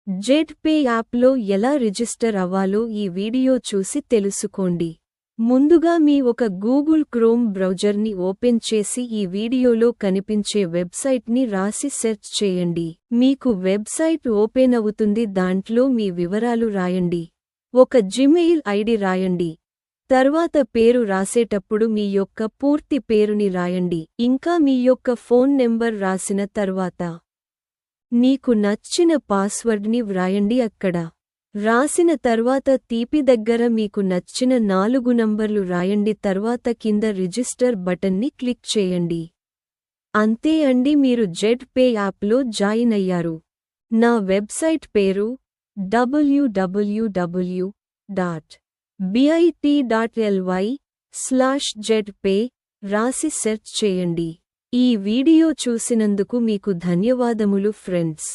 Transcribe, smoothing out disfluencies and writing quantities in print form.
Jet pay యాప్లో ఎలా register అవ్వాలో ఈ వీడియో చూసి తెలుసుకోండి. ముందుగా మీ ఒక గూగుల్ క్రోమ్ బ్రౌజర్ని ఓపెన్ చేసి ఈ వీడియోలో కనిపించే వెబ్సైట్ని రాసి సెర్చ్ చేయండి. మీకు వెబ్సైట్ ఓపెన్ అవుతుంది. దాంట్లో మీ వివరాలు రాయండి. ఒక జిమెయిల్ ఐడి రాయండి. తర్వాత పేరు రాసేటప్పుడు మీ యొక్క పూర్తి పేరుని రాయండి. ఇంకా మీ యొక్క ఫోన్ నెంబర్ రాసిన తర్వాత నీకు నచ్చిన పాస్వర్డ్ని వ్రాయండి. అక్కడ రాసిన తర్వాత తీపి దగ్గర మీకు నచ్చిన 4 నంబర్లు రాయండి. తర్వాత కింద రిజిస్టర్ బటన్ని క్లిక్ చేయండి. అంతే అండి, మీరు జెట్ పే యాప్లో జాయిన్ అయ్యారు. నా వెబ్సైట్ పేరు www.bit.ly/jetpay రాసి సెర్చ్ చేయండి. ఈ వీడియో చూసినందుకు మీకు ధన్యవాదములు ఫ్రెండ్స్.